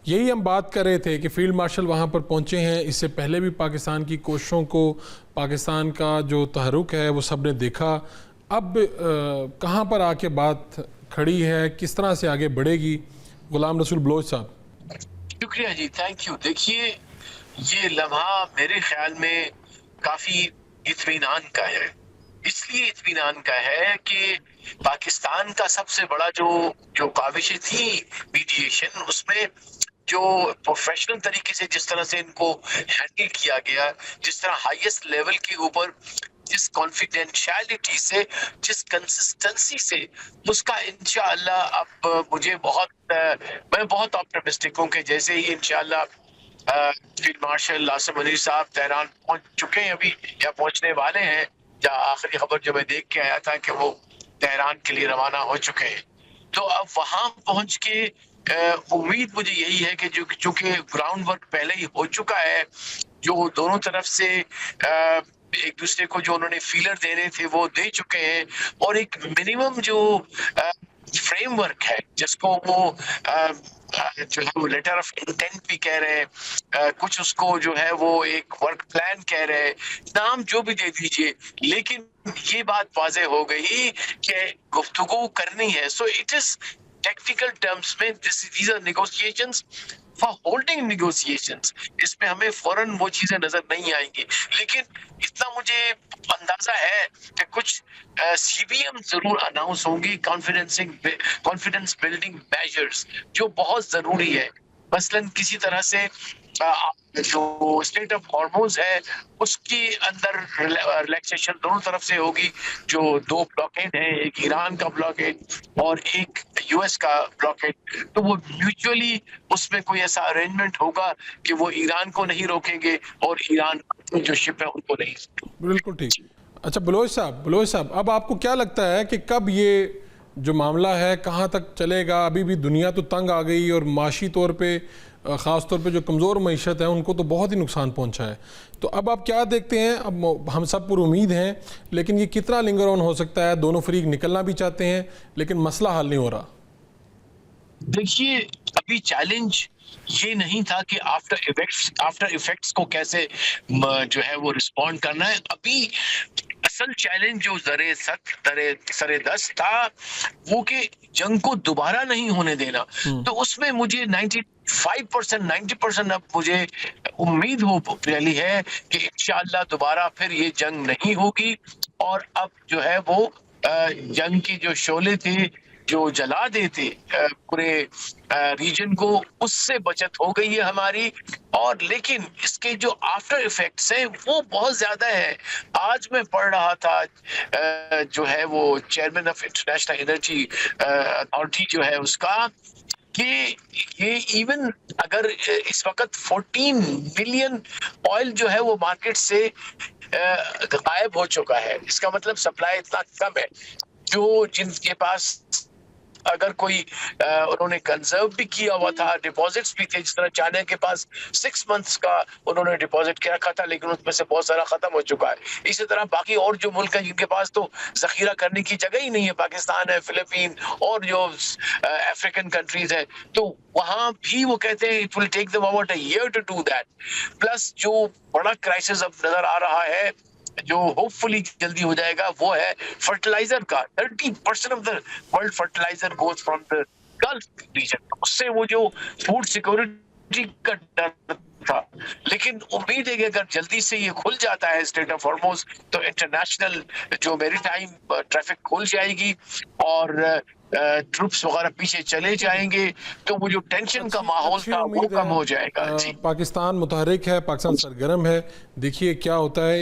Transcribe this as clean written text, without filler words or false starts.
یہی ہم بات کر رہے تھے کہ فیلڈ مارشل وہاں پر پہنچے ہیں. اس سے پہلے بھی پاکستان کی کوششوں کو، پاکستان کا جو تحرک ہے وہ سب نے دیکھا. اب کہاں پر آ کے بات کھڑی ہے، کس طرح سے آگے بڑھے گی؟ غلام رسول بلوچ صاحب. شکریہ جی، تھینک یو. دیکھیے، یہ لمحہ میرے خیال میں کافی اطمینان کا ہے. اس لیے اطمینان کا ہے کہ پاکستان کا سب سے بڑا جو کاوشیں تھی میڈیشن، اس میں جو پروفیشنل طریقے سے جس طرح سے ان کو ہینڈل کیا گیا، جس طرح ہائیسٹ لیول کے اوپر، جس کانفیڈینشیلٹی سے، جس کنسسٹنسی سے، اس کا انشاءاللہ اب میں بہت آپٹمسٹک ہوں کہ جیسے ہی انشاءاللہ فیلڈ مارشل عاصم منیر صاحب تہران پہنچ چکے ہیں ابھی یا پہنچنے والے ہیں، یا آخری خبر جو میں دیکھ کے آیا تھا کہ وہ تہران کے لیے روانہ ہو چکے ہیں. تو اب وہاں پہنچ کے امید مجھے یہی ہے کہ چونکہ گراؤنڈ ورک پہلے ہی ہو چکا ہے، جو دونوں طرف سے ایک دوسرے کو جو انہوں نے فیلر دینے تھے وہ دے چکے ہیں، اور ایک منیمم جو فریم ورک ہے جس کو وہ جو ہے وہ لیٹر آف انٹینٹ بھی کہہ رہے ہیں، کچھ اس کو جو ہے وہ ایک ورک پلان کہہ رہے ہیں، نام جو بھی دے دیجئے، لیکن یہ بات واضح ہو گئی کہ گفتگو کرنی ہے. So it is technical terms میں these are negotiations for holding negotiations. اس میں ہمیں فوراً وہ چیزیں نظر نہیں آئیں گی، لیکن اتنا مجھے اندازہ ہے کہ کچھ سی بی ایم ضرور اناؤنس ہوں گی، کانفیڈنس بلڈنگ میجرز جو بہت ضروری ہے. مثلاً کسی طرح سے جو اسٹیٹ آف ہارموز ہے اس کی اندر ریلیکسیشن دونوں طرف سے ہوگی. جو 2 بلاکیڈ ہیں، ایک ایران کا بلاکیڈ اور ایک یو ایس کا بلاکیڈ، تو وہ میوچولی اس میں کوئی ایسا ارینجمنٹ ہوگا کہ وہ ایران کو نہیں روکیں گے اور ایران جو شپ ہے ان کو نہیں. بالکل ٹھیک. اچھا بلوچ صاحب، اب آپ کو کیا لگتا ہے کہ کب یہ جو معاملہ ہے کہاں تک چلے گا؟ ابھی بھی دنیا تو تنگ آ گئی، اور معاشی طور پہ خاص طور پہ جو کمزور معیشت ہے ان کو تو بہت ہی نقصان پہنچا ہے. تو اب آپ کیا دیکھتے ہیں؟ اب ہم سب پر امید ہیں، لیکن یہ کتنا لنگر آن ہو سکتا ہے؟ دونوں فریق نکلنا بھی چاہتے ہیں لیکن مسئلہ حل نہیں ہو رہا. دیکھیے، ابھی چیلنج یہ نہیں تھا کہ آفٹر ایفیکٹس کو کیسے جو ہے وہ رسپونڈ کرنا ہے. ابھی اصل چیلنج جو سر دست تھا وہ کہ جنگ کو دوبارہ نہیں ہونے دینا. تو اس میں مجھے 90% اب مجھے امید ہو رہی ہے کہ انشاءاللہ دوبارہ پھر یہ جنگ نہیں ہوگی، اور اب جو ہے وہ جنگ کی جو شعلے تھے جو جلا دیتے پورے ریجن کو، اس سے بچت ہو گئی ہے ہماری. اور لیکن اس کے جو آفٹر ایفیکٹس ہیں وہ بہت زیادہ ہے. آج میں پڑھ رہا تھا جو ہے وہ chairman of international energy authority جو ہے اس کا، کہ یہ ایون اگر اس وقت 14 ملین آئل جو ہے وہ مارکیٹ سے غائب ہو چکا ہے. اس کا مطلب سپلائی اتنا کم ہے. جو جن کے پاس اگر کوئی انہوں نے کنزرو بھی کیا ہوا تھا، ڈپازٹس بھی تھے، جس طرح چائنا کے پاس 6 منتھس کا انہوں نے ڈپازٹ کیا رکھا تھا، لیکن اس میں سے بہت سارا ختم ہو چکا ہے. اسی طرح باقی اور جو ملک ہیں جن کے پاس تو ذخیرہ کرنے کی جگہ ہی نہیں ہے، پاکستان ہے، فلپین اور جو افریقن کنٹریز ہیں، تو وہاں بھی وہ کہتے ہیں it will take them about a year to do that. Plus جو بڑا کرائسس اب نظر آ رہا ہے جو ہوپ فلی جلدی ہو جائے گا، وہ ہے فرٹیلائزر کا. 30% of the world fertilizer goes from the Gulf region. اس سے وہ جو فوڈ سیکورٹی کا ڈر تھا، لیکن امید ہے کہ اگر جلدی سے یہ کھل جاتا ہے اسٹریٹ آف ہارموز، تو انٹرنیشنل جو میری ٹائم ٹریفک کھل جائے گی اور ٹروپس وغیرہ پیچھے چلے جائیں گے، تو وہ جو ٹینشن کا ماحول تھا وہ کم ہو جائے گا. پاکستان متحرک ہے، پاکستان سرگرم ہے. دیکھیے کیا ہوتا ہے.